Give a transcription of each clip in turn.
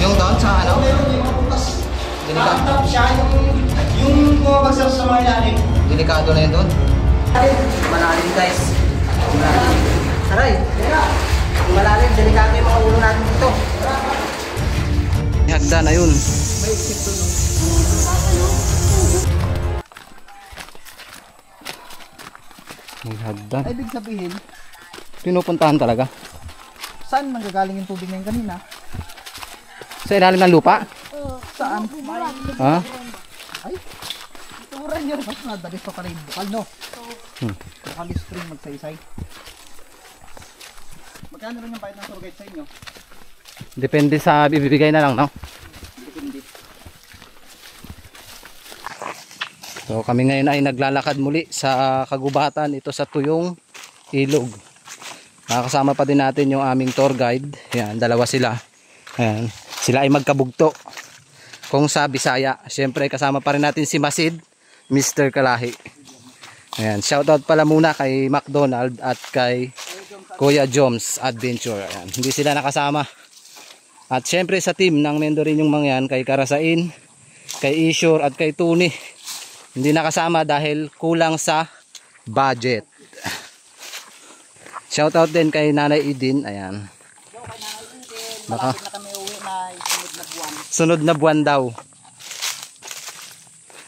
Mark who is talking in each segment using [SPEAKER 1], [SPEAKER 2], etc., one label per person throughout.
[SPEAKER 1] Yung doon sa ano?
[SPEAKER 2] Meron yung mga butas.
[SPEAKER 1] Delikado.
[SPEAKER 2] Nakatap siya yung bumabagsak sa mga ilalim.
[SPEAKER 1] Delikado na yun doon. Malalim guys. Malalim. Saray. Malalim. Delikado yung mga ulo natin dito. Hagdan na yun.
[SPEAKER 2] May isip doon.
[SPEAKER 1] May hagdan.
[SPEAKER 2] Ay, ibig sabihin,
[SPEAKER 1] Pinupuntahan talaga.
[SPEAKER 2] saan nanggagaling yung tubig na yun kanina?
[SPEAKER 1] Sa ilalim ng lupa?
[SPEAKER 2] Saan?
[SPEAKER 1] Ha?
[SPEAKER 2] Ay, turan yun. Mas nadalis pa pala yung bukal, no? Bukal spring magsaysay. Magkano rin yung bayad ng tour guide sa inyo?
[SPEAKER 1] Depende sa bibigay na lang, no?
[SPEAKER 2] Depende.
[SPEAKER 1] So kami ngayon ay naglalakad muli sa kagubatan, ito sa Tuyong Ilog. Nakakasama pa din natin yung aming tour guide. Yan, dalawa sila. Ayan, sila ay magkabugto. Kung sa Bisaya, syempre kasama pa rin natin si Masid, Mr. Kalahi. Ayan, shoutout pala muna kay McDonald at kay Kuya Joms Adventure. Ayan, hindi sila nakasama. At syempre sa team ng Mendorin yung mga yan, kay Karasain, kay Ishore at kay Tuni. Hindi nakasama dahil kulang sa budget. Shoutout din kay Nanay Idin. Ayan.
[SPEAKER 2] Malapit na kami uwi na sunod na buwan.
[SPEAKER 1] Sunod na buwan daw.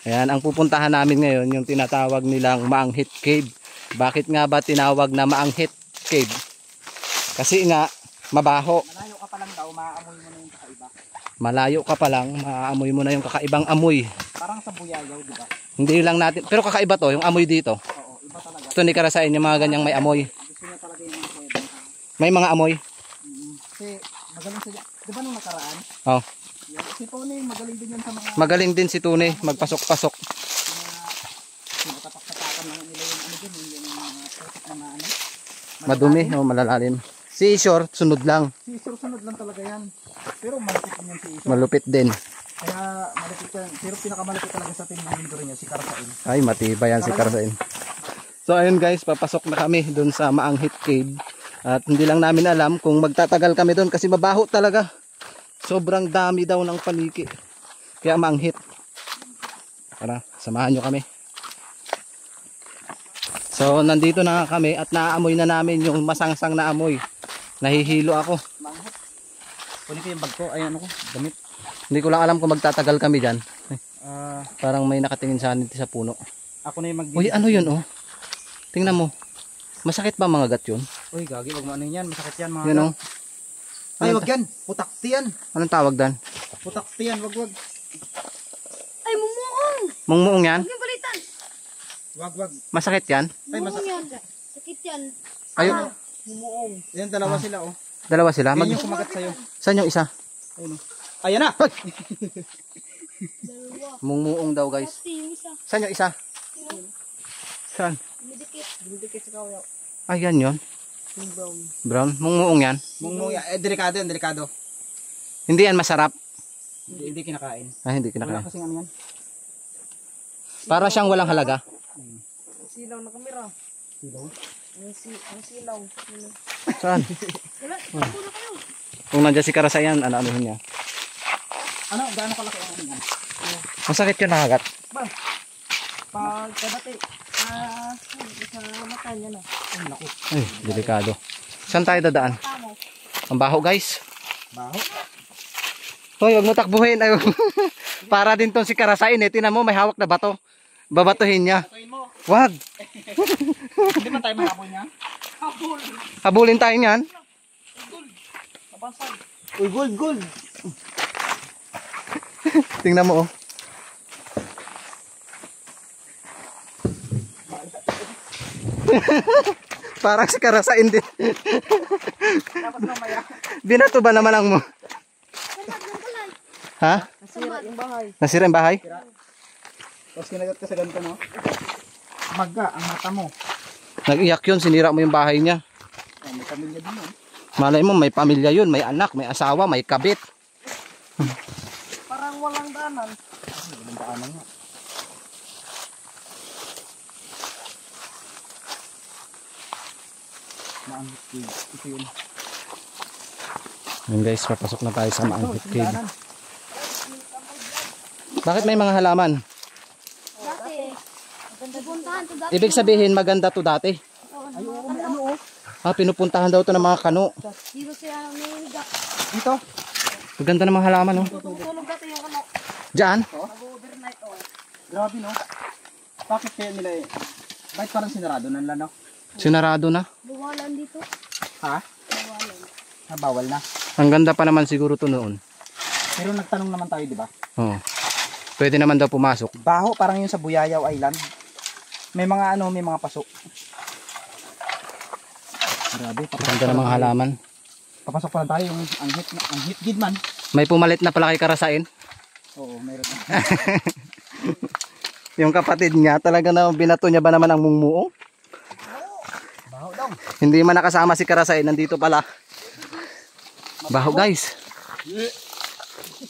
[SPEAKER 1] Ayan, ang pupuntahan namin ngayon yung tinatawag nilang Maanghit Cave. Bakit nga ba tinawag na Maanghit Cave? Kasi nga mabaho.
[SPEAKER 2] Malayo ka pa lang daw, maaamoy mo na yung kakaiba.
[SPEAKER 1] Malayo ka pa lang, maaamoy mo na yung kakaibang amoy.
[SPEAKER 2] Parang sa buyayaw, di ba?
[SPEAKER 1] Hindi lang natin, pero kakaiba to, yung amoy dito.
[SPEAKER 2] Oo, iba talaga.
[SPEAKER 1] Ito ni Karasain, yung mga ganyang may amoy.
[SPEAKER 2] Gusto niya talaga yung mga kuweba.
[SPEAKER 1] May mga amoy.
[SPEAKER 2] Kasi magaling siya. Di ba nung nakaraan?
[SPEAKER 1] Oh.
[SPEAKER 2] Yan, si Tony magaling din yan sa mga
[SPEAKER 1] Magaling din si Tune, magpasok-pasok.
[SPEAKER 2] sinatapak-tapakan lang nila yung ano dyan, yung mga traffic na ano.
[SPEAKER 1] Madumi, oh, malalalim. Si Ishore, sunod lang.
[SPEAKER 2] Si sunod lang talaga yan. Pero malapit din yan si Isor.
[SPEAKER 1] Malupit din.
[SPEAKER 2] Kaya malapit yan. Pero pinakamalapit talaga sa team ng Mindoro niya, si Karasain.
[SPEAKER 1] Ay, matibay yan si Karasain. So ayun guys, papasok na kami dun sa Maanghit Cave. At hindi lang namin alam kung magtatagal kami dun kasi mabaho talaga. Sobrang dami daw ng paniki. Kaya maanghit. Tara, samahan nyo kami. So nandito na kami at naaamoy na namin yung masangsang na amoy. Nahihilo ako.
[SPEAKER 2] Manghot. Kunin ko yung bag ko. Ay ano ko, damit.
[SPEAKER 1] Hindi ko lang alam kung magtatagal kami dyan.
[SPEAKER 2] Ah,
[SPEAKER 1] Parang may nakatingin sa atin sa puno.
[SPEAKER 2] ako na yung
[SPEAKER 1] Uy, ano yun oh? Tingnan mo. Masakit ba mga gat yun?
[SPEAKER 2] Uy, gagi, wag mo ano yan. Masakit yan mga.
[SPEAKER 1] Yun oh.
[SPEAKER 2] Ay, wag yan. Putakti yan.
[SPEAKER 1] Anong tawag dan?
[SPEAKER 2] Putakti yan, wag.
[SPEAKER 3] Ay, mumuong!
[SPEAKER 1] Mungmuong yan?
[SPEAKER 3] Huwag yung balitan!
[SPEAKER 2] Wag.
[SPEAKER 1] Masakit yan?
[SPEAKER 2] Ay,
[SPEAKER 3] Mumuong yan. Sakit yan.
[SPEAKER 1] Ayun.
[SPEAKER 2] Mumuong. Yan, dalawa sila oh.
[SPEAKER 1] Dalawa sila?
[SPEAKER 2] Yan yung kumagat sa'yo.
[SPEAKER 1] Saan yung isa?
[SPEAKER 2] Ayun oh. Ayan na!
[SPEAKER 3] Dalawa.
[SPEAKER 1] Mungmuong daw guys.
[SPEAKER 3] Pati yung isa.
[SPEAKER 1] Saan yung isa? Saan?
[SPEAKER 3] Dumidikit.
[SPEAKER 2] Dumidikit sa kawayaw.
[SPEAKER 1] Ayan yun.
[SPEAKER 2] Yung brown.
[SPEAKER 1] Brown. Mungmuong yan.
[SPEAKER 2] Mungmuong yan. Delikado yan, delikado.
[SPEAKER 1] Hindi yan masarap.
[SPEAKER 2] Hindi kinakain.
[SPEAKER 1] Ah, hindi
[SPEAKER 2] Wala
[SPEAKER 1] kinakain.
[SPEAKER 2] kasing ano yan.
[SPEAKER 1] Para siyang walang halaga.
[SPEAKER 3] Silaw na kamera.
[SPEAKER 2] Silaw.
[SPEAKER 3] Ang silaw.
[SPEAKER 1] Saan?
[SPEAKER 3] Wala. Ako na kayo.
[SPEAKER 1] Kung nandiyan si Karasayan, ano-anuhin niya.
[SPEAKER 2] Ano, gaano kalaki ang ano yan?
[SPEAKER 1] Masakit yun nakagat.
[SPEAKER 3] Pag kadati. Sa mata niya na.
[SPEAKER 2] Ay, naku.
[SPEAKER 1] Ay, delikado. Saan tayo dadaan?
[SPEAKER 3] Tamo.
[SPEAKER 1] Ang baho guys.
[SPEAKER 2] Baho.
[SPEAKER 1] Hoy, wag mo takbuhin. Ay, para din tong si Karasain eh. Tinan mo, may hawak na bato. Babatuhin niya.
[SPEAKER 2] Patuin mo.
[SPEAKER 1] Wag.
[SPEAKER 2] Hindi man tayo mahabol niya. Habol.
[SPEAKER 1] Habulin tayo niyan.
[SPEAKER 2] Abasag. Uy, gold.
[SPEAKER 1] Tingnan mo oh. Parang si Karasain din.
[SPEAKER 2] Tapos mamaya.
[SPEAKER 1] Binato ba naman ang mo? Ha?
[SPEAKER 2] Nasira yung bahay.
[SPEAKER 1] Nasira yung bahay?
[SPEAKER 2] Tapos kinagat ka sa ganito, no? Maga ang mata mo.
[SPEAKER 1] Nag-iyak yun, sinira mo yung bahay niya.
[SPEAKER 2] Oh, may pamilya din yun.
[SPEAKER 1] Malay mo, may pamilya yun, may anak, may asawa, may kabit.
[SPEAKER 3] Parang walang daanan.
[SPEAKER 2] Walang daanan nga. Maanggit yun. Ito yun.
[SPEAKER 1] Yun guys, papasok na tayo sa Maanghit Cave. Bakit may mga halaman?
[SPEAKER 3] Dati, pupuntahan to dati.
[SPEAKER 1] Ibig sabihin maganda to dati.
[SPEAKER 2] Ay, oo, may ano oh.
[SPEAKER 1] Pinupuntahan daw to ng mga kano.
[SPEAKER 3] Dito siya nangingiga.
[SPEAKER 2] Dito.
[SPEAKER 1] Maganda ng mga halaman, oh.
[SPEAKER 3] Tutulog dati yung ano.
[SPEAKER 1] Diyan?
[SPEAKER 3] Mag-overnight oh.
[SPEAKER 2] Grabe no. Bakit kaya nila eh? Bakit parang sinarado ng lano?
[SPEAKER 1] Sinarado na.
[SPEAKER 3] Buwalan dito.
[SPEAKER 2] Ha?
[SPEAKER 3] Buwalan.
[SPEAKER 2] Bawal na.
[SPEAKER 1] Ang ganda pa naman siguro to noon.
[SPEAKER 2] Pero nagtanong naman tayo, di ba?
[SPEAKER 1] Oo. Pwede naman daw pumasok.
[SPEAKER 2] Baho, parang yung sa Buyayaw Island. May mga ano, may mga pasok. Grabe,
[SPEAKER 1] Ganda ng mga halaman.
[SPEAKER 2] papasok pa lang tayo yung ang hit gid man.
[SPEAKER 1] May pumalit na pala kay Karasain.
[SPEAKER 2] Oo, mayroon na.
[SPEAKER 1] Yung kapatid niya, talaga na binato niya ba naman ang mungmuong?
[SPEAKER 2] Baho daw.
[SPEAKER 1] Hindi man nakasama si Karasain, nandito pala. Baho guys.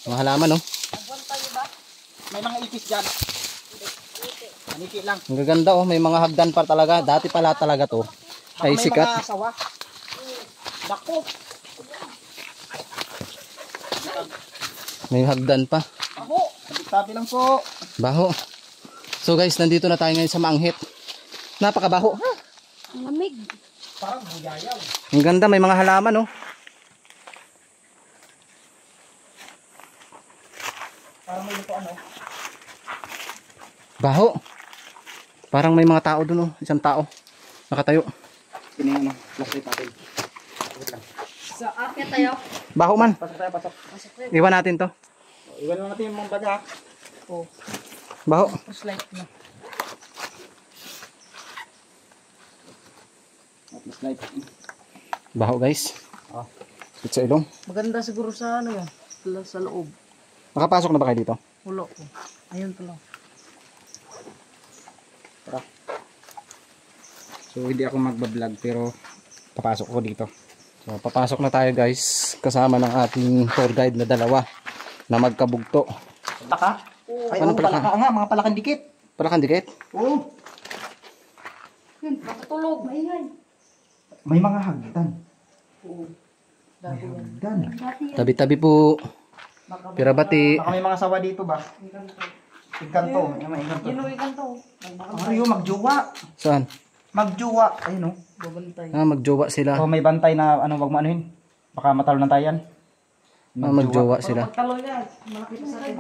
[SPEAKER 1] Mga halaman, oh.
[SPEAKER 2] May mga ipis dyan. Maniki lang.
[SPEAKER 1] Ang gaganda, oh. May mga hagdan pa talaga. Dati pala talaga to. Ay
[SPEAKER 2] May
[SPEAKER 1] sikat.
[SPEAKER 2] mga sawa. Dako.
[SPEAKER 1] May hagdan pa.
[SPEAKER 2] Baho. Tabi lang po.
[SPEAKER 1] Baho. So guys, nandito na tayo ngayon sa Maanghit. Napakabaho.
[SPEAKER 3] Ang lamig.
[SPEAKER 2] Parang Buyayaw.
[SPEAKER 1] Ang ganda, may mga halaman, oh.
[SPEAKER 2] Parang may luto ano.
[SPEAKER 1] Baho. Parang may mga tao dun, oh. Isang tao. Nakatayo.
[SPEAKER 2] Ini ano, flashlight natin. Wait lang.
[SPEAKER 3] Sa akin tayo.
[SPEAKER 1] Baho man.
[SPEAKER 2] Pasok tayo, pasok.
[SPEAKER 1] Iwan natin to.
[SPEAKER 2] Iwan lang natin yung mga baga. Oh,
[SPEAKER 1] Baho.
[SPEAKER 2] flashlight na. Flashlight.
[SPEAKER 1] Baho guys.
[SPEAKER 2] Ah.
[SPEAKER 1] Dito sa ilong.
[SPEAKER 3] Maganda siguro sa ano yun. Sa loob.
[SPEAKER 1] Nakapasok na ba kayo dito?
[SPEAKER 3] Hulo ko. Ayun to lang.
[SPEAKER 2] Tara. So hindi ako magbablog pero papasok ko dito.
[SPEAKER 1] So, papasok na tayo guys. Kasama ng ating tour guide na dalawa. Na magkabugto.
[SPEAKER 2] Palaka? Ay,
[SPEAKER 1] Anong
[SPEAKER 2] oo,
[SPEAKER 1] palaka?
[SPEAKER 2] palaka nga, mga palakang dikit.
[SPEAKER 1] Palakan dikit.
[SPEAKER 2] Oo.
[SPEAKER 3] Yun, matutulog. Maingay.
[SPEAKER 2] May mga hagdan.
[SPEAKER 3] Oo.
[SPEAKER 2] May
[SPEAKER 3] Dati yan.
[SPEAKER 2] hagdan.
[SPEAKER 3] Dati yan.
[SPEAKER 1] Tabi-tabi po. Pirabati.
[SPEAKER 2] Baka may mga sawa dito ba? Ikanto. May ikanto.
[SPEAKER 3] Yun o ikan to.
[SPEAKER 2] Ay, magjuwa.
[SPEAKER 1] Saan?
[SPEAKER 2] Magjuwa. Ayun o.
[SPEAKER 3] Babantay.
[SPEAKER 1] Magjowa sila.
[SPEAKER 2] Oh, may bantay na ano, wag mo anuhin. Baka matalo na tayo yan.
[SPEAKER 1] Magjowa sila.
[SPEAKER 3] Pagtalo yan. Malaki pa sa akin.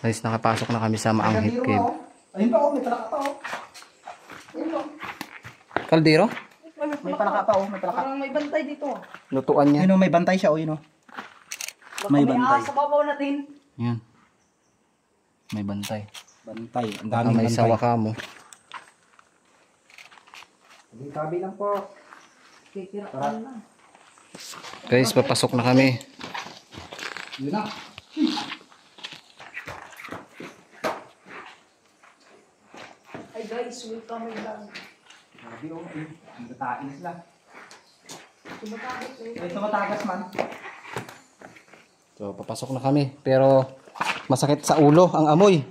[SPEAKER 1] Guys, nakapasok na kami sa Maanghit Cave.
[SPEAKER 2] Ayun pa oh, may palaka pa oh. Ayun oh.
[SPEAKER 1] Kaldero?
[SPEAKER 2] May palaka pa oh, may palaka.
[SPEAKER 3] Parang may bantay dito.
[SPEAKER 1] Lutuan niya.
[SPEAKER 2] Ayun oh, may bantay siya oh, yun oh.
[SPEAKER 3] Baka
[SPEAKER 2] May
[SPEAKER 3] may
[SPEAKER 2] bantay.
[SPEAKER 3] ahas sa babaw natin.
[SPEAKER 1] Yan. May bantay.
[SPEAKER 2] Bantay. Ang
[SPEAKER 1] Baka
[SPEAKER 2] daming
[SPEAKER 1] may
[SPEAKER 2] bantay.
[SPEAKER 1] sawa ka mo.
[SPEAKER 2] Tabi lang po.
[SPEAKER 3] Kikiraan lang.
[SPEAKER 1] Guys, papasok na kami.
[SPEAKER 2] Yun na.
[SPEAKER 3] Ay guys, welcome lang.
[SPEAKER 2] Grabe oh, ang datain sila.
[SPEAKER 3] Tumatagos eh.
[SPEAKER 2] Ito matagas man.
[SPEAKER 1] So, papasok na kami. Pero, masakit sa ulo ang amoy.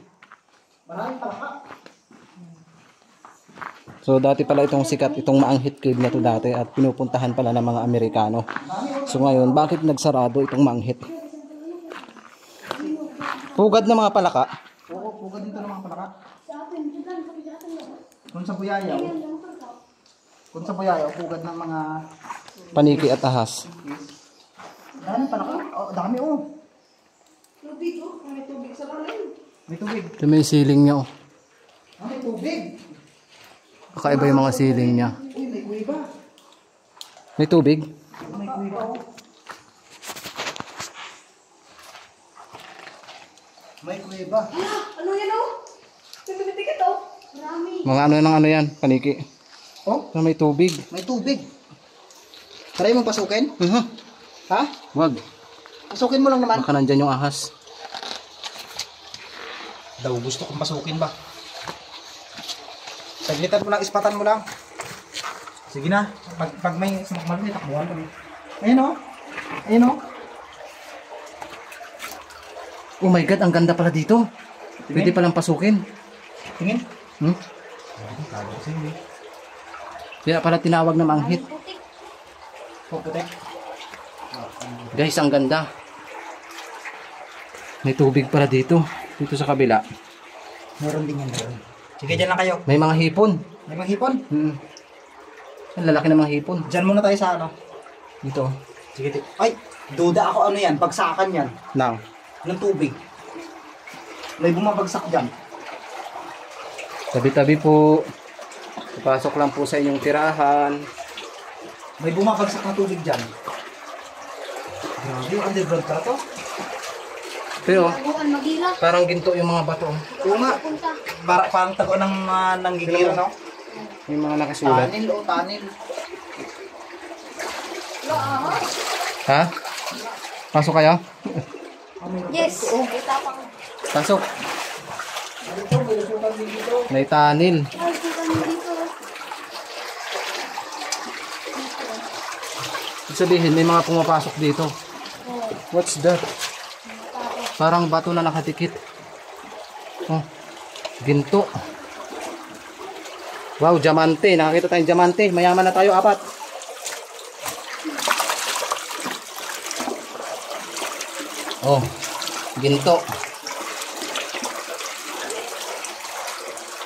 [SPEAKER 2] Maraming palaka.
[SPEAKER 1] So, dati pala itong sikat, itong Maanghit Cave na to dati at pinupuntahan pala ng mga Amerikano. So, ngayon, bakit nagsarado itong Maanghit? Pugad na mga palaka.
[SPEAKER 2] Oo, pugad dito ng mga palaka. Kung sa Buyayaw. Kung sa Buyayaw, pugad ng mga
[SPEAKER 1] Paniki at ahas.
[SPEAKER 2] dami palaka. Oh, dami oh.
[SPEAKER 3] Tubig oh. May tubig sa lalim.
[SPEAKER 2] May tubig.
[SPEAKER 1] Ito may ceiling niya, oh.
[SPEAKER 2] Ah, may tubig.
[SPEAKER 1] Kakaiba yung mga ceiling niya.
[SPEAKER 2] Uy, may kuiba.
[SPEAKER 1] May tubig.
[SPEAKER 2] May kuiba oh. May kuiba.
[SPEAKER 3] Ano yan oh? Tumitikit oh. Marami.
[SPEAKER 1] Mga ano yan, paniki.
[SPEAKER 2] Oh,
[SPEAKER 1] So, may tubig.
[SPEAKER 2] may tubig. Try mong pasukin? Ha?
[SPEAKER 1] Wag.
[SPEAKER 2] Pasukin mo lang naman.
[SPEAKER 1] Baka nandyan yung ahas.
[SPEAKER 2] Daw gusto kong pasukin ba? Saglitan mo lang, ispatan mo lang. Sige na. Pag may sumakmal may takbuhan kami. Ayun oh. Ayun oh.
[SPEAKER 1] Oh my God, ang ganda pala dito. Pwede palang pasukin.
[SPEAKER 2] Tingin.
[SPEAKER 1] Hmm? Kaya pala tinawag na Maanghit.
[SPEAKER 3] Putik.
[SPEAKER 2] Oh, putek.
[SPEAKER 1] Guys, ang ganda. May tubig pala dito. Dito sa kabila.
[SPEAKER 2] Meron din yan doon. Sige, dyan lang kayo.
[SPEAKER 1] May mga hipon.
[SPEAKER 2] May mga hipon.
[SPEAKER 1] Ang lalaki ng mga hipon.
[SPEAKER 2] Dyan muna tayo sa ano.
[SPEAKER 1] Dito.
[SPEAKER 2] Sige, ay, duda ako ano yan. Bagsakan yan.
[SPEAKER 1] Nang.
[SPEAKER 2] Ng tubig. May bumabagsak dyan.
[SPEAKER 1] Tabi-tabi po. Pasok lang po sa inyong tirahan.
[SPEAKER 2] May bumabagsak na tubig dyan. Grabe, yung underground ka to.
[SPEAKER 1] Pero
[SPEAKER 3] Bukan magila.
[SPEAKER 1] parang ginto yung mga bato.
[SPEAKER 2] Oo nga.
[SPEAKER 3] Punta.
[SPEAKER 2] Parang tago ng nanggigiro, no?
[SPEAKER 1] May mga nakasulat.
[SPEAKER 2] Tanil o tanil.
[SPEAKER 1] Ha? Pasok kayo?
[SPEAKER 3] Yes. Kita pa ko.
[SPEAKER 1] Pasok. May tanil.
[SPEAKER 3] Ay, kita mo dito.
[SPEAKER 1] Ibig sabihin, may mga pumapasok dito.
[SPEAKER 3] Oh,
[SPEAKER 1] What's that? Parang bato na nakatikit. Oh, ginto. Wow, diamante. Nakakita tayong diamante. Mayaman na tayo, apat. Oh, ginto.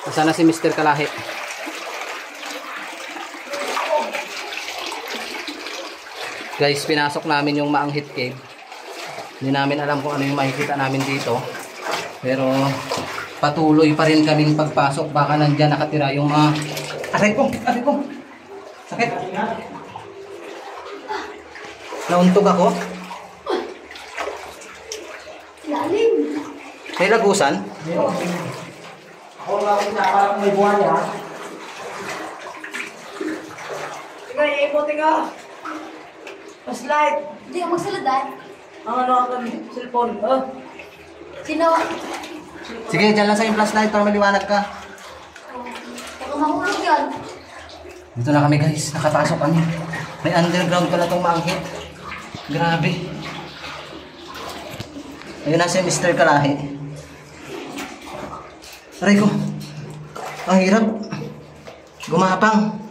[SPEAKER 1] Nasaan na si Mr. Kalahi? Guys, pinasok namin yung Maanghit Cave. Hindi namin alam kung ano yung makikita namin dito. Pero patuloy pa rin kaming pagpasok. Baka nandyan nakatira yung mga... Aray ko! Aray ko! Sakit! Nauntog ako.
[SPEAKER 3] lalim.
[SPEAKER 1] May lagusan.
[SPEAKER 2] Ako lang parang may buhaya. Tingnan, iipon, tingnan. Slide.
[SPEAKER 3] Hindi ka magsaladan.
[SPEAKER 2] Ang ano ang cellphone.
[SPEAKER 3] Sinawa.
[SPEAKER 1] Sige, dyan lang sa yung flashlight para maliwanag ka.
[SPEAKER 3] Baka mahulog yan.
[SPEAKER 1] Dito na kami guys, nakapasok kami. May underground pala itong Maanghit. Grabe. Ayun na si Mr. Kalahi. Aray ko. Ang hirap. Gumapang.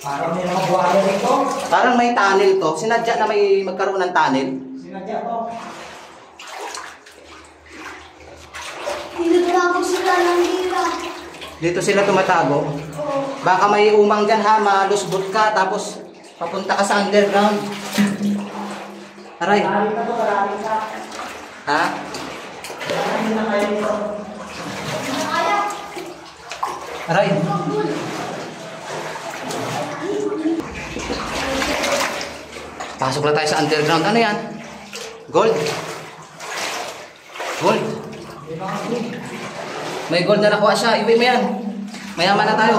[SPEAKER 2] Parang may mga buhaya dito.
[SPEAKER 1] Parang may tunnel to. Sinadya na may magkaroon ng tunnel.
[SPEAKER 2] Sinadya to.
[SPEAKER 3] Tinutulakot sila ng hira.
[SPEAKER 1] Dito sila tumatago. Baka may umang dyan ha, malusbot ka, tapos papunta ka sa underground. Aray.
[SPEAKER 2] Marami na to, marami na.
[SPEAKER 1] Ha?
[SPEAKER 2] Marami na kayo dito.
[SPEAKER 3] Kaya.
[SPEAKER 1] Aray. Pasok na tayo sa underground. Ano yan? Gold. Gold. May gold na nakuha siya. Iwi mo yan. Mayaman na tayo.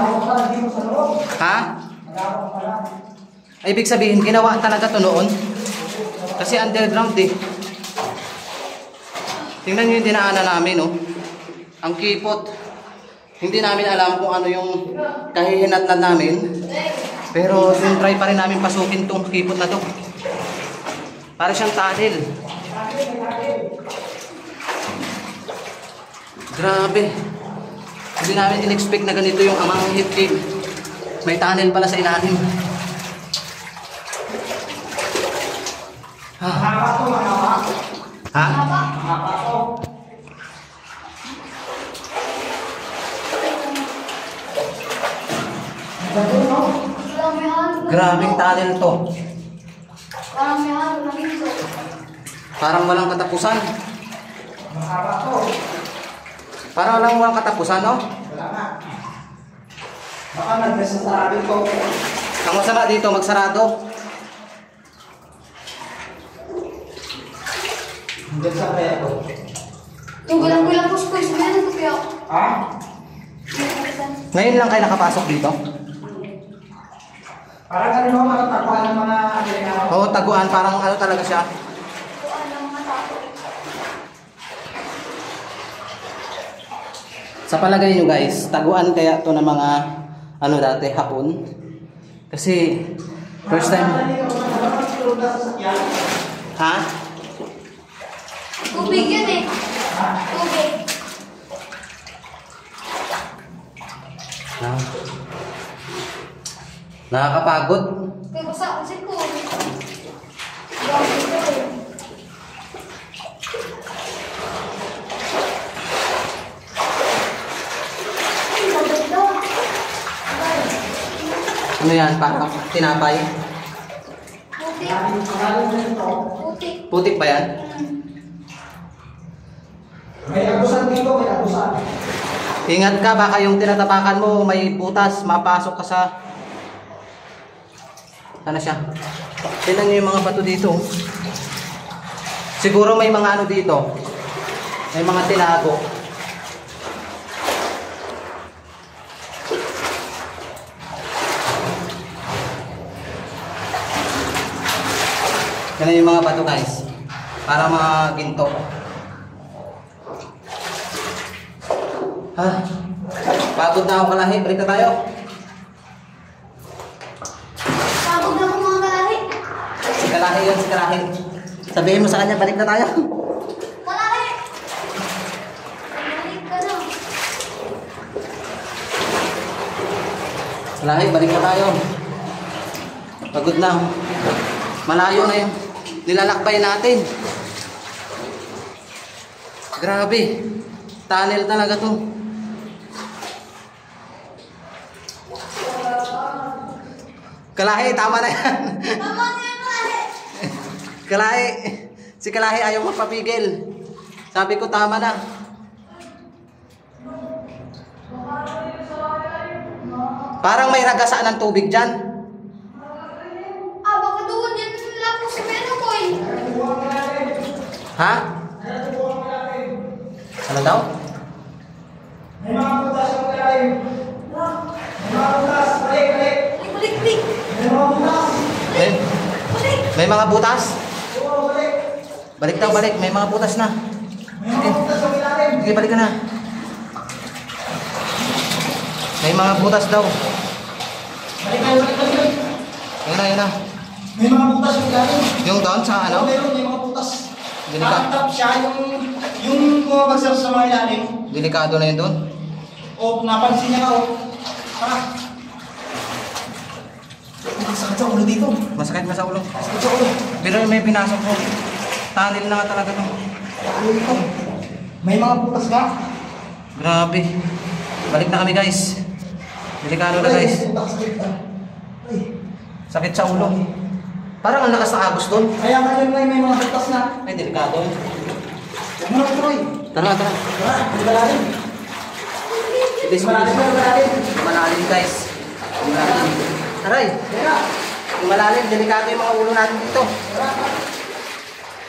[SPEAKER 1] Ha? Ay, ibig sabihin, ginawa talaga to noon. Kasi underground eh. Tingnan nyo yung dinaanan namin, no? Ang kipot. Hindi namin alam kung ano yung kahihinatnan namin. Pero try pa rin namin pasukin tong kipot na to. Para siyang tunnel. Grabe. Hindi namin in-expect na ganito yung Maanghit Cave. May tunnel pala sa ilalim. Ha? Ha?
[SPEAKER 3] Parang may halo.
[SPEAKER 1] Grabing tunnel to.
[SPEAKER 3] Parang may halo na ginto.
[SPEAKER 1] Parang walang katapusan. Parang walang katapusan, no?
[SPEAKER 2] Wala nga. Baka nagsasabi ko.
[SPEAKER 1] Ang masama dito, magsarado.
[SPEAKER 2] Hanggang sa kaya ko.
[SPEAKER 3] Yung gulang-gulang kuskus. Meron ko kaya.
[SPEAKER 2] Ha?
[SPEAKER 1] Ngayon lang kayo nakapasok dito?
[SPEAKER 2] Parang ano mo, matatakuan ng mga ano.
[SPEAKER 1] Oo, taguan. Parang ano talaga siya.
[SPEAKER 3] Kuan ng mga tao.
[SPEAKER 1] Sa palagay nyo guys, taguan kaya to ng mga ano dati, hapon. Kasi first time. Ha?
[SPEAKER 3] Tubig yun eh. Tubig.
[SPEAKER 1] Ah. Nakakapagod.
[SPEAKER 3] Kaya basta ang cellphone.
[SPEAKER 1] Ano yan? Parang tinapay?
[SPEAKER 3] Putik. Putik.
[SPEAKER 1] Putik ba yan?
[SPEAKER 2] May abusan dito, may abusan.
[SPEAKER 1] Ingat ka, baka yung tinatapakan mo may butas, mapasok ka sa... Ano siya? Tingnan nyo yung mga bato dito. Siguro may mga ano dito. May mga tinago. Tingnan yung mga bato guys. Para maginto. Ha? Pagod na ako kalahi. Balik na tayo.
[SPEAKER 3] Pagod na akong mga kalahi.
[SPEAKER 1] Si kalahi yun, si kalahi. Sabihin mo sa kanya, balik na tayo.
[SPEAKER 3] Kalahi! Balik ka na.
[SPEAKER 1] Kalahi, balik na tayo. Pagod na. Malayo na yun. Nilalakbay natin. Grabe. Tunnel talaga to. Kalahi, tama na yan.
[SPEAKER 3] Tama na yung kalahi.
[SPEAKER 1] Kalahi. Si Kalahi ayaw magpapigil. Sabi ko, tama na. Parang may ragasaan ng tubig dyan.
[SPEAKER 3] Ah, baka doon yan lang po si Meno Boy.
[SPEAKER 1] Ha? Ano daw?
[SPEAKER 2] May mga butas yung kalahin. May mga butas, balik, balik.
[SPEAKER 3] Balik.
[SPEAKER 2] May mga butas.
[SPEAKER 1] May,
[SPEAKER 3] Balik.
[SPEAKER 1] may mga butas.
[SPEAKER 2] Oo, balik.
[SPEAKER 1] Balik daw, balik. May mga butas na.
[SPEAKER 2] May mga butas yung kalahin.
[SPEAKER 1] Sige, balik ka na. May mga butas daw.
[SPEAKER 2] Balik tayo, balik, balik, balik.
[SPEAKER 1] Yun na.
[SPEAKER 2] May mga butas yung kalahin.
[SPEAKER 1] Yung doon sa
[SPEAKER 2] Oo,
[SPEAKER 1] ano?
[SPEAKER 2] meron, may mga butas.
[SPEAKER 1] Delikado.
[SPEAKER 2] Nakatap siya yung bumabagsak sa mga ilalim.
[SPEAKER 1] Delikado na yun doon.
[SPEAKER 2] O, napansin niya ka, o. Tara. Sakit sa ulo dito.
[SPEAKER 1] Masakit na sa ulo.
[SPEAKER 2] Sakit sa ulo.
[SPEAKER 1] Pero may pinasok ko. Tunnel na nga talaga to.
[SPEAKER 2] Ano dito? May mga butas nga.
[SPEAKER 1] Grabe. Balik na kami guys. Delikado na guys.
[SPEAKER 2] Sakit. Ay.
[SPEAKER 1] Sakit sa ulo. Parang ang lakas ng agos doon.
[SPEAKER 2] Kaya nga yun, may mga butas na.
[SPEAKER 1] Ay, delikado.
[SPEAKER 2] Huwag mo na, Troy.
[SPEAKER 1] Tara.
[SPEAKER 2] Tara, malalim.
[SPEAKER 1] Bilis,
[SPEAKER 2] Malalim.
[SPEAKER 1] Malalim guys. Malalim. Aray.
[SPEAKER 2] Tara.
[SPEAKER 1] Lumalalim. Delikado yung mga ulo natin dito.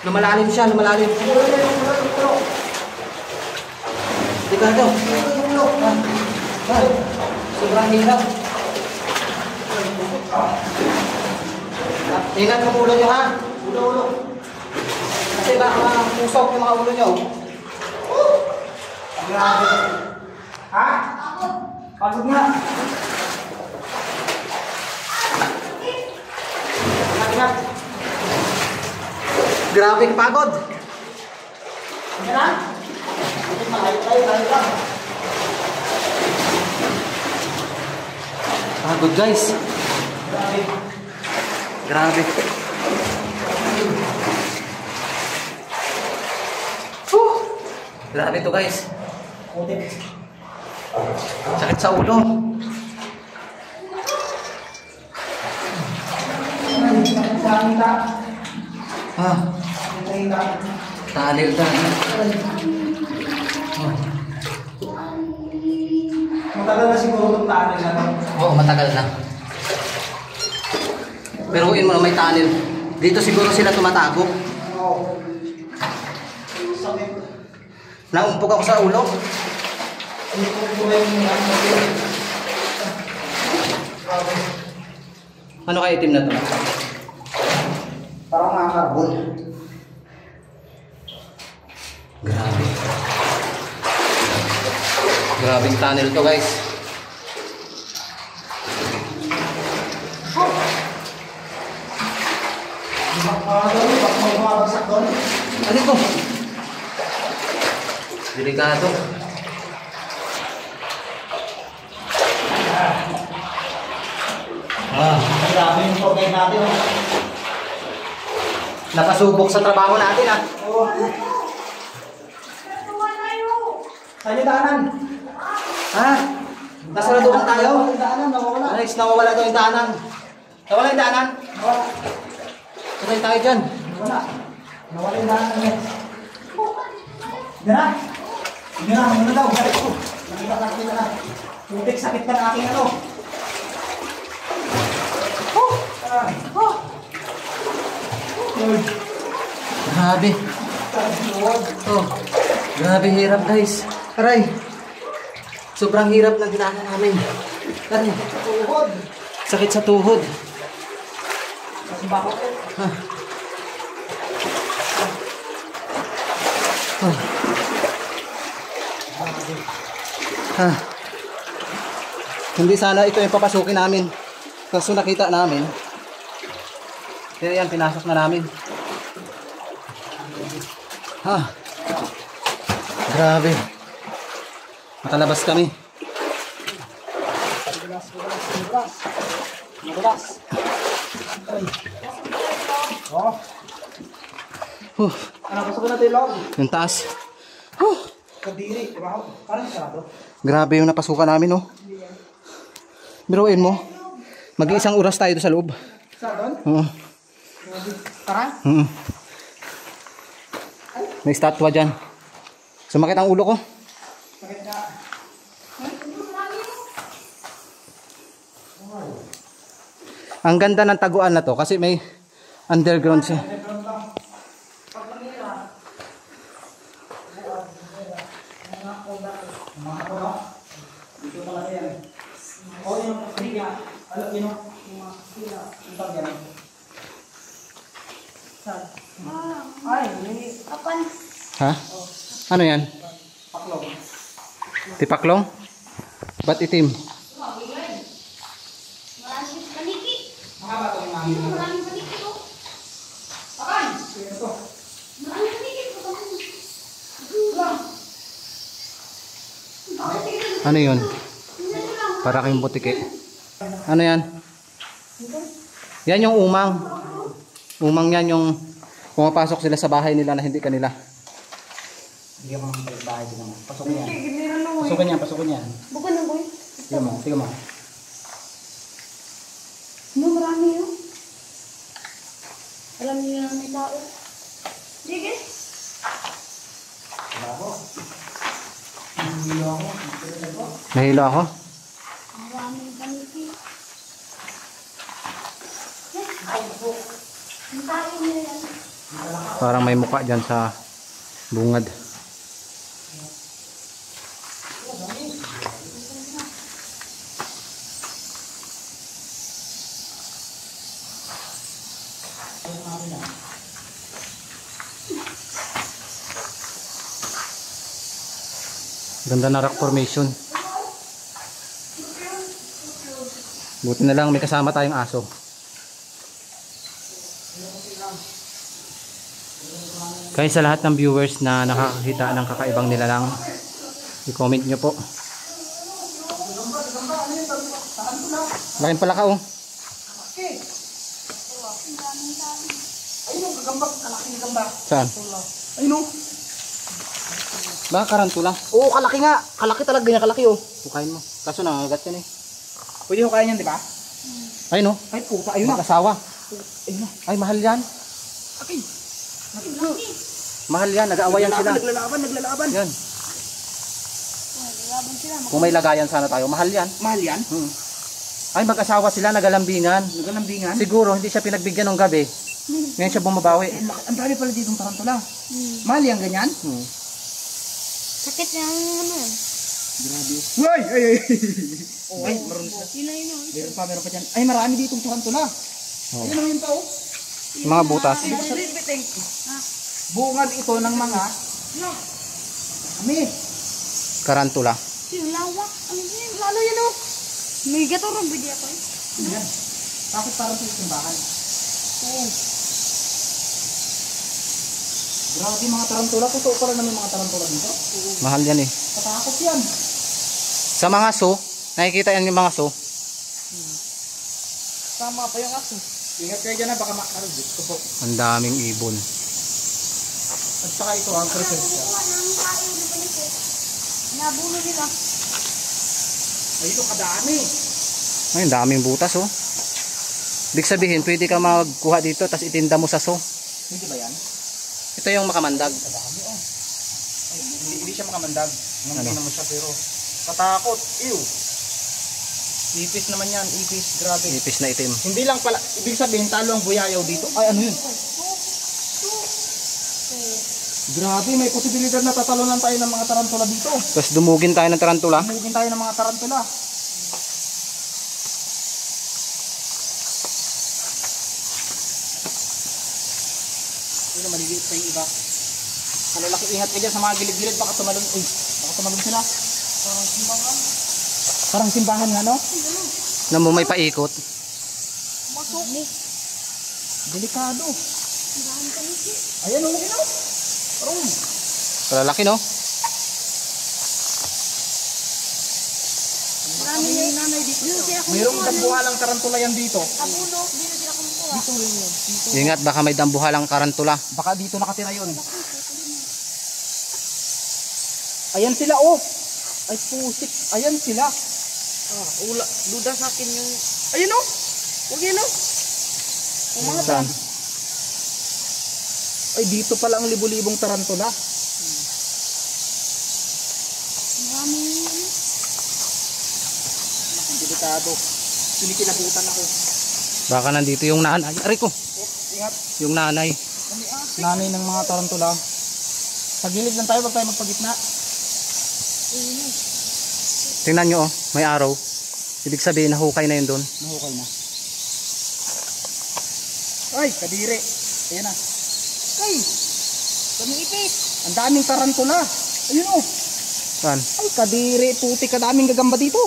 [SPEAKER 1] Lumalalim siya. Lumalalim. Delikado. Sobrang hirap. Ingat yung ulo nyo ha.
[SPEAKER 2] Ulo.
[SPEAKER 1] Kasi baka pusok yung mga ulo nyo.
[SPEAKER 2] Grabe. Ha? Pagod nga. Ingat.
[SPEAKER 1] Grabe pagod.
[SPEAKER 2] Ingat lang. Tayo lang.
[SPEAKER 1] Pagod guys. Grabe. Grabe to guys. Sakit sa ulo. Ah, talil na.
[SPEAKER 2] Matagal na siguro itong tunnel na to.
[SPEAKER 1] Oo, matagal na. Pero huwin mo na may tunnel. Dito siguro sila tumatago.
[SPEAKER 2] Oo. Sakit.
[SPEAKER 1] Naumpog ako sa ulo. Ano kaya itim na to?
[SPEAKER 2] Parang mga carbon.
[SPEAKER 1] Grabe. Grabing tunnel to guys.
[SPEAKER 2] Baka may bumabagsak doon.
[SPEAKER 1] Ano ito? Delikado.
[SPEAKER 2] Grabe yung tour guide natin. Oh.
[SPEAKER 1] Napasubok sa trabaho natin ah.
[SPEAKER 2] Oo. Saan yung daanan?
[SPEAKER 1] Ha? Nasaraduhan tayo?
[SPEAKER 2] Yung daanan, nawawala.
[SPEAKER 1] Alex, nawawala daw yung daanan. Nawala yung daanan? Nawala. Sabay tayo dyan.
[SPEAKER 2] Wala. Nawala yung daan niya. Yan na. Yan na. Ano daw? Sakit ko. Nakita na. Tubig, sakit ka na aking ano.
[SPEAKER 1] Grabe. Oh, grabe hirap guys. Aray. Sobrang hirap na dinaanan namin. Aray.
[SPEAKER 2] Tuhod.
[SPEAKER 1] Sakit sa tuhod.
[SPEAKER 2] Kasi bakit?
[SPEAKER 1] Hindi sana ito yung papasukin namin. Kaso nakita namin. Kaya yan, pinasok na namin. Grabe. Makalabas kami.
[SPEAKER 2] Magulas. Oh. Ano, gusto ko natin log?
[SPEAKER 1] Yung taas.
[SPEAKER 2] Kadiri, diba? Parang sarado.
[SPEAKER 1] Grabe yung napasukan namin, no? Biruin mo. Mag-iisang oras tayo doon sa loob.
[SPEAKER 2] Saan?
[SPEAKER 1] Oo.
[SPEAKER 2] Tara?
[SPEAKER 1] May statwa dyan. Sumakit ang ulo ko.
[SPEAKER 2] Sakit na.
[SPEAKER 1] Ang ganda ng taguan na to kasi may underground siya.
[SPEAKER 2] Oh, yung kaya, alam yun, yung mga sila, yung tagyan. Saan? Ay, hindi.
[SPEAKER 3] Kapan?
[SPEAKER 1] Ha? Ano yan?
[SPEAKER 2] Paklong.
[SPEAKER 1] Tipaklong? Ba't itim?
[SPEAKER 3] Maraming panikit.
[SPEAKER 2] Mahaba ito yung mga
[SPEAKER 3] Maraming panikit oh. Kapan?
[SPEAKER 2] ito.
[SPEAKER 3] Maraming panikit.
[SPEAKER 1] Ano yun? Para kayong butike. Ano yan? Yan yung umang. Umang yan yung pumapasok sila sa bahay nila na hindi kanila.
[SPEAKER 2] Hindi ako mga bahay din naman. Pasukin yan. Pasukin yan, pasukin yan.
[SPEAKER 3] Bukan na boy.
[SPEAKER 2] Tingnan mo, tingnan mo.
[SPEAKER 3] No, marami yun. Alam niyo na may tao. Sige.
[SPEAKER 2] Bravo. Hindi ako.
[SPEAKER 1] Nahilo ako.
[SPEAKER 3] Maraming panikit. Ang tayo niya yan.
[SPEAKER 1] Parang may mukha dyan sa bungad. Ganda na rock formation. Buti na lang may kasama tayong aso. Kaya sa lahat ng viewers na nakakakita ng kakaibang nilalang, i-comment nyo po. Laking pala ka oh.
[SPEAKER 2] Ayun, gagambak. Kalaking gambak.
[SPEAKER 1] Saan?
[SPEAKER 2] Ayun o.
[SPEAKER 1] Baka karantula.
[SPEAKER 2] Oo, kalaki nga. Kalaki talaga niya, kalaki oh.
[SPEAKER 1] Bukain mo. Kaso nangagat yan eh.
[SPEAKER 2] Pwede ko kaya niyan, di ba?
[SPEAKER 1] Ayun oh.
[SPEAKER 2] Ay, puta. Ayun na.
[SPEAKER 1] Mag-asawa.
[SPEAKER 2] Ayun na.
[SPEAKER 1] Ay mahal yan.
[SPEAKER 2] Okay.
[SPEAKER 1] Mahal yan. Nag-aawayan sila.
[SPEAKER 2] Naglalaban.
[SPEAKER 1] Yan. Kung may lagayan sana tayo, mahal yan.
[SPEAKER 2] Mahal yan.
[SPEAKER 1] Ay mag-asawa sila, nagalambingan.
[SPEAKER 2] Nagalambingan.
[SPEAKER 1] Siguro hindi siya pinagbigyan ng gabi. Ngayon siya bumabawi.
[SPEAKER 2] Ang dami pala ditong tarantula. Mahal yan, ganyan?
[SPEAKER 3] Sakit niya ang ano yan.
[SPEAKER 2] Grabe. Uy! Ay! Ay, marunong sila.
[SPEAKER 3] Yun na yun.
[SPEAKER 2] Meron pa dyan. Ay, marami ditong tarantula. Ayun naman yung tao.
[SPEAKER 1] Mga butas.
[SPEAKER 2] Bungad ito ng mga kami.
[SPEAKER 1] Karantula.
[SPEAKER 3] Yung lawak. Ano yun? Lalo yun oh. May gato rin bidi ako eh.
[SPEAKER 2] Yan. Bakit parang sa simbahan? Oo. Grabe mga tarantula. Totoo pala na may mga tarantula dito.
[SPEAKER 1] Mahal yan eh.
[SPEAKER 2] Katakot yan.
[SPEAKER 1] Sa mga zoo, nakikita yan yung mga zoo.
[SPEAKER 2] Tama pa yung aso. Ingat kayo dyan na baka makarabit ko po.
[SPEAKER 1] Ang daming ibon.
[SPEAKER 2] At saka ito ang presensya.
[SPEAKER 3] Nabulo nila.
[SPEAKER 2] Ay ito kadami.
[SPEAKER 1] Ay, daming butas oh. Ibig sabihin, pwede ka magkuha dito tapos itinda mo sa so.
[SPEAKER 2] Hindi ba yan?
[SPEAKER 1] Ito yung makamandag.
[SPEAKER 2] Hindi siya makamandag.
[SPEAKER 1] Ano?
[SPEAKER 2] Naman siya pero katakot. Ew. Ipis naman yan. Ipis. Grabe.
[SPEAKER 1] Ipis na itim.
[SPEAKER 2] Hindi lang pala. Ibig sabihin talo ang buyayaw dito. Ay ano yun? Grabe. May posibilidad na tatalunan tayo ng mga tarantula dito.
[SPEAKER 1] Tapos dumugin tayo ng tarantula.
[SPEAKER 2] Tumugin tayo ng mga tarantula. Ito maliliit pa yung iba. Malalaki, ingat ka dyan sa mga gilid-gilid. Baka tumalun. Uy, baka tumalun sila. Parang simbahan. Parang simbahan nga no?
[SPEAKER 1] Na mo may paikot.
[SPEAKER 3] Masok.
[SPEAKER 2] Delikado.
[SPEAKER 3] Simbahan kaliki.
[SPEAKER 2] Ayan o, ino. Parang.
[SPEAKER 1] Kalalaki no?
[SPEAKER 3] Marami na yung nanay dito.
[SPEAKER 2] Mayroong dambuhalang tarantula yan dito.
[SPEAKER 3] Tabuno, di na sila kumukuha.
[SPEAKER 2] Dito rin yun. Dito.
[SPEAKER 1] Ingat, baka may dambuhalang karantula.
[SPEAKER 2] Baka dito nakatira yun. Ayan sila oh. Ay pusik. Ayan sila. Ula. Duda sa akin yung. Ayun oh. Huwag yun oh. Ang mga
[SPEAKER 1] Saan?
[SPEAKER 2] Ay dito pala ang libu-libong tarantula.
[SPEAKER 3] Marami yun.
[SPEAKER 2] Ang delikado. Kinikilabutan ako.
[SPEAKER 1] Baka nandito yung nanay. Aray ko,
[SPEAKER 2] Ingat.
[SPEAKER 1] yung nanay.
[SPEAKER 2] Nanay ng mga tarantula. Sa gilid lang tayo. Huwag tayo magpagitna.
[SPEAKER 1] Tingnan nyo oh, may araw. Ibig sabihin, nahukay na yun doon.
[SPEAKER 2] Nahukay na. Ay, kadiri. Ayan na. Ay, daming ipis. Ang daming tarantula. Ayun oh.
[SPEAKER 1] Saan?
[SPEAKER 2] Ay, kadiri. Puti, kadaming gagamba dito.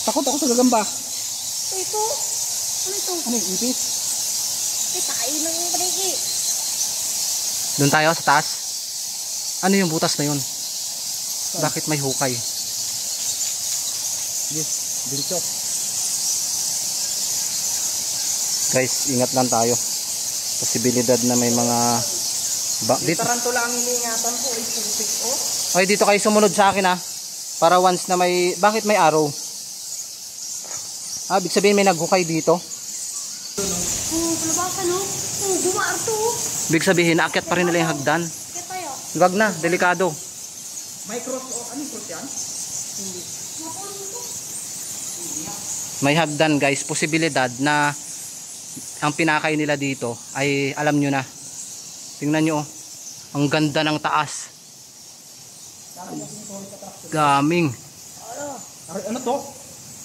[SPEAKER 2] Takot ako sa gagamba.
[SPEAKER 3] Ito. Ano ito?
[SPEAKER 2] Ano yung ipis?
[SPEAKER 3] Ay, tayo ng paniki.
[SPEAKER 1] Doon tayo sa taas. Ano yung butas na yun? Bakit may hukay?
[SPEAKER 2] Yes, diretso.
[SPEAKER 1] Guys, ingat lang tayo. Posibilidad na may mga dito.
[SPEAKER 2] Tarantula ang iningatan ko. Ay, putik oh.
[SPEAKER 1] Ay, dito kayo sumunod sa akin ha. Para once na may, bakit may araw? Ah, ibig sabihin may naghukay dito.
[SPEAKER 3] Oh, palabakan oh. Oh, bumaar to oh.
[SPEAKER 1] Ibig sabihin, naakyat pa rin nila yung hagdan.
[SPEAKER 3] Kaya tayo.
[SPEAKER 1] Wag na, delikado.
[SPEAKER 2] May cross oh. Anong cross yan?
[SPEAKER 3] Mapon ito.
[SPEAKER 1] May hagdan guys, posibilidad na ang pinakay nila dito ay alam nyo na. Tingnan nyo oh. Ang ganda ng taas. Gaming.
[SPEAKER 2] Aray, ano to?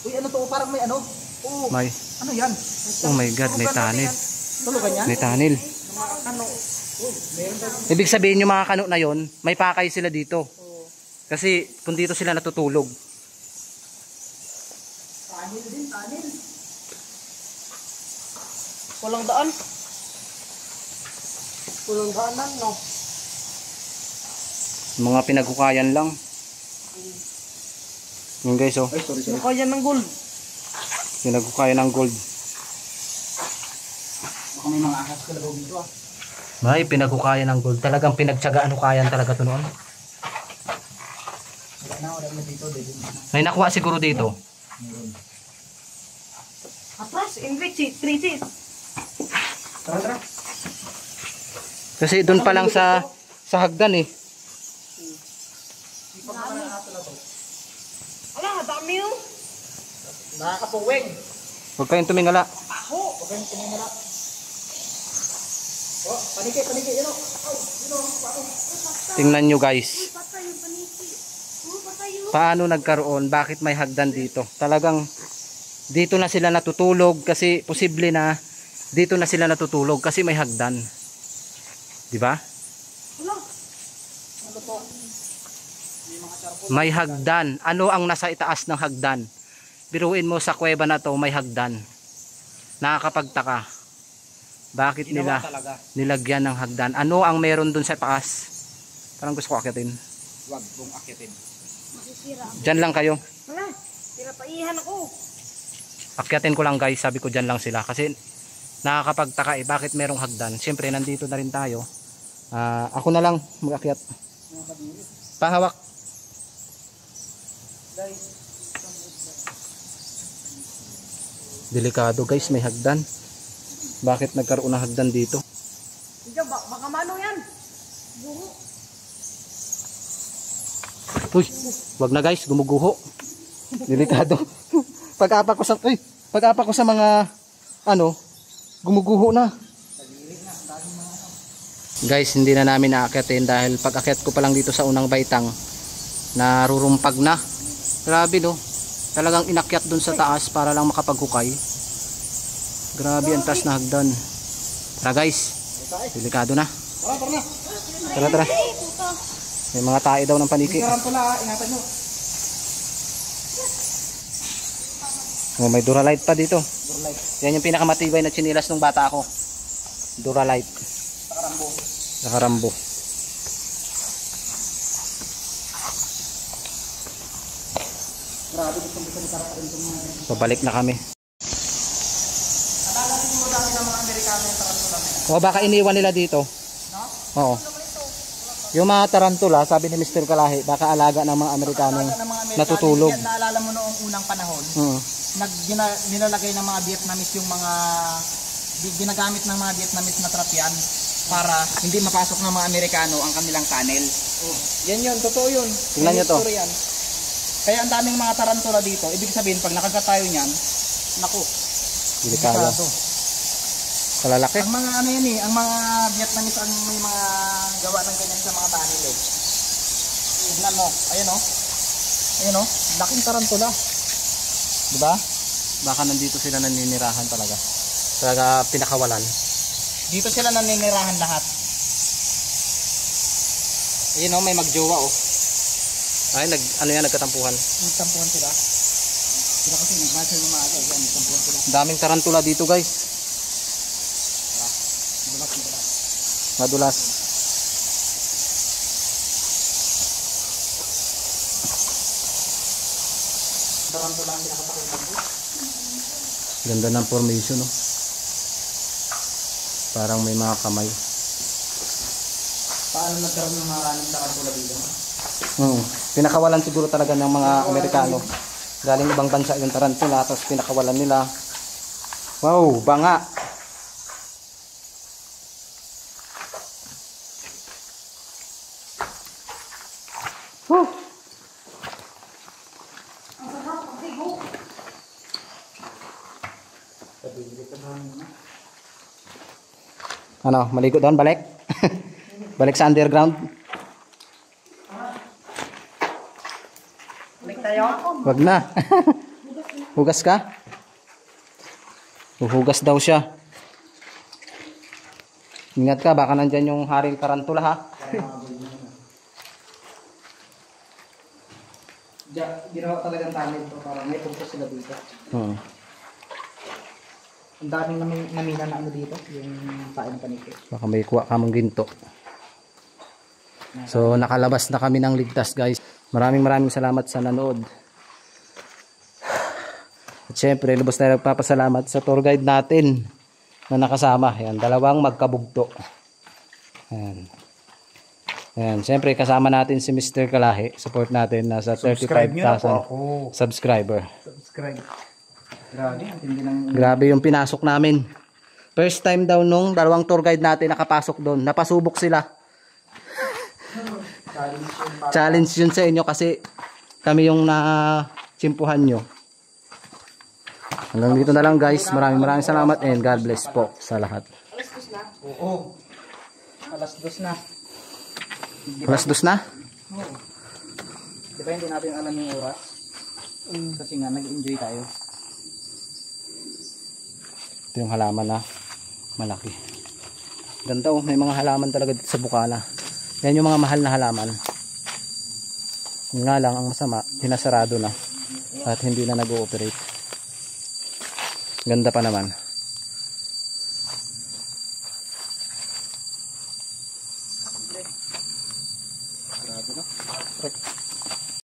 [SPEAKER 2] Uy, ano to? Parang may ano? Oh,
[SPEAKER 1] May,
[SPEAKER 2] ano yan?
[SPEAKER 1] oh my god, may tanil.
[SPEAKER 2] Tulugan yan?
[SPEAKER 1] May tanil.
[SPEAKER 2] Mga kano. Uy, meron tayo.
[SPEAKER 1] Ibig sabihin yung mga kano na yon, may pakay sila dito. Kasi kung dito sila natutulog.
[SPEAKER 2] Tanil din, tanil. Walang daan. Walang daanan, no?
[SPEAKER 1] Mga pinaghukayan lang. Yun guys oh,
[SPEAKER 2] Ay, sorry. Kaya ng gold.
[SPEAKER 1] pinaghukayan ng gold.
[SPEAKER 2] Baka may mga ahas kalabaw dito ah.
[SPEAKER 1] May pinaghukayan ng gold. Talagang pinagtsagaan hukayan talaga to noon.
[SPEAKER 2] Wala na dito.
[SPEAKER 1] May nakuha siguro dito.
[SPEAKER 3] Atras, invite, 3
[SPEAKER 2] Tara, tara.
[SPEAKER 1] Kasi doon pa lang sa hagdan eh.
[SPEAKER 3] Ala, dami oh.
[SPEAKER 2] Nakakapuwing.
[SPEAKER 1] Huwag kayong tumingala.
[SPEAKER 2] Aho! Huwag kayong tinimala. Oh, paniki, yun o. Ay, yun o.
[SPEAKER 1] Tingnan nyo guys.
[SPEAKER 3] Patay yung paniki. Oh, patay yung.
[SPEAKER 1] Paano nagkaroon? Bakit may hagdan dito? Talagang dito na sila natutulog kasi posible na dito na sila natutulog kasi may hagdan. 'Di ba?
[SPEAKER 3] Ala.
[SPEAKER 2] Ano to?
[SPEAKER 1] May hagdan. Ano ang nasa itaas ng hagdan? Biruin mo sa kuweba na to may hagdan. Nakakapagtaka. Bakit nila
[SPEAKER 2] Talaga.
[SPEAKER 1] nilagyan ng hagdan? Ano ang meron dun sa taas? Parang gusto ko akitin.
[SPEAKER 2] Wag mong akitin.
[SPEAKER 3] Masisira.
[SPEAKER 1] Diyan lang kayo.
[SPEAKER 3] Wala. Pinapaihan ako.
[SPEAKER 1] Akyatin ko lang guys, sabi ko dyan lang sila kasi nakakapagtaka eh, bakit merong hagdan? Siyempre nandito na rin tayo. Ako na lang mag-akyat. Pahawak. Delikado guys, may hagdan. Bakit nagkaroon ng hagdan dito?
[SPEAKER 2] Baka mano yan.
[SPEAKER 1] Uy, wag na guys, gumuguho. Delikado. Pag-apa ko sa mga gumuguho na. Guys, hindi na namin naakyatin dahil pag-akyat ko pa lang dito sa unang baitang, narurumpag na. Grabe no. Talagang inakyat dun sa taas para lang makapaghukay. Grabe ang taas na hagdan. Tara guys, delikado na. Tara. May mga tae daw ng paniki.
[SPEAKER 2] Ingatan nyo.
[SPEAKER 1] Oh, may Duralite pa dito. Yan yung pinakamatibay na chinilas ng bata ako. Duralite. Nakarambo. Pabalik na kami. O baka iniwan nila dito. Oo. Yung mga tarantula, sabi ni Mr. Kalahi, baka alaga ng mga Amerikanong natutulog.
[SPEAKER 2] Naalala mo noong unang panahon, nilalagay ng mga Vietnamese yung mga ginagamit ng mga Vietnamese na trapyan para hindi mapasok ng mga Amerikano ang kanilang tunnel. Yan yun, totoo yun.
[SPEAKER 1] Tingnan nyo to.
[SPEAKER 2] Yan. Kaya ang daming mga tarantula dito, ibig sabihin pag nakagat tayo niyan, naku.
[SPEAKER 1] Delikado. Kalalaki.
[SPEAKER 2] Ang mga ano yan ang mga Vietnamese ang may mga gawa ng ganyan sa mga tunnel eh. Tignan mo, ayun o, laking tarantula. Diba?
[SPEAKER 1] Baka nandito sila naninirahan talaga. Talaga pinakawalan.
[SPEAKER 2] Dito sila naninirahan lahat. Ayun o, may magjowa o.
[SPEAKER 1] Ay, nagkatampuhan.
[SPEAKER 2] Nagtampuhan sila. Sila kasi nagmasal ng maaga. Nagtampuhan sila.
[SPEAKER 1] Daming tarantula dito guys. Madulas.
[SPEAKER 2] Tarantula ang pinakatakot.
[SPEAKER 1] Ganda ng formation no. Parang may mga kamay.
[SPEAKER 2] Paano nagkaroon ng maraming tarantula dito?
[SPEAKER 1] Pinakawalan siguro talaga ng mga Amerikano. Galing ibang bansa yung tarantula, tapos pinakawalan nila. Wow, banga. Woo. Ano, maligo doon, balik? Balik sa underground?
[SPEAKER 2] Balik tayo?
[SPEAKER 1] Wag na. Hugas ka? Hugas daw siya. Ingat ka, baka nandyan yung haring tarantula ha.
[SPEAKER 2] Ginawa talagang tunnel ito para may purpose sila dito. Ang daming namina na ano dito, yung pain paniki.
[SPEAKER 1] Baka may kuha ka mong ginto. So nakalabas na kami ng ligtas guys. Maraming salamat sa nanood. At syempre lubos na nagpapasalamat sa tour guide natin na nakasama. Ayan, dalawang magkabugto. Ayan. Ayan, syempre kasama natin si Mr. Kalahi. Support natin, nasa 35,000 subscriber.
[SPEAKER 2] Subscribe. Grabe, hindi lang.
[SPEAKER 1] Grabe yung pinasok namin. First time daw nung dalawang tour guide natin nakapasok doon. Napasubok sila. Challenge yun sa inyo kasi kami yung na-chimpuhan nyo. Hanggang dito na lang guys. Maraming salamat and God bless po sa lahat.
[SPEAKER 2] Alas 2 na? Oo. Alas 2 na.
[SPEAKER 1] Alas 2 na?
[SPEAKER 2] Oo. Di ba hindi natin alam yung oras? Kasi nga nag-enjoy tayo.
[SPEAKER 1] Ito yung halaman na malaki. Ganda oh, may mga halaman talaga dito sa Bukana. Yan yung mga mahal na halaman. Yun nga lang ang masama, pinasarado na at hindi na nag-ooperate. Ganda pa naman.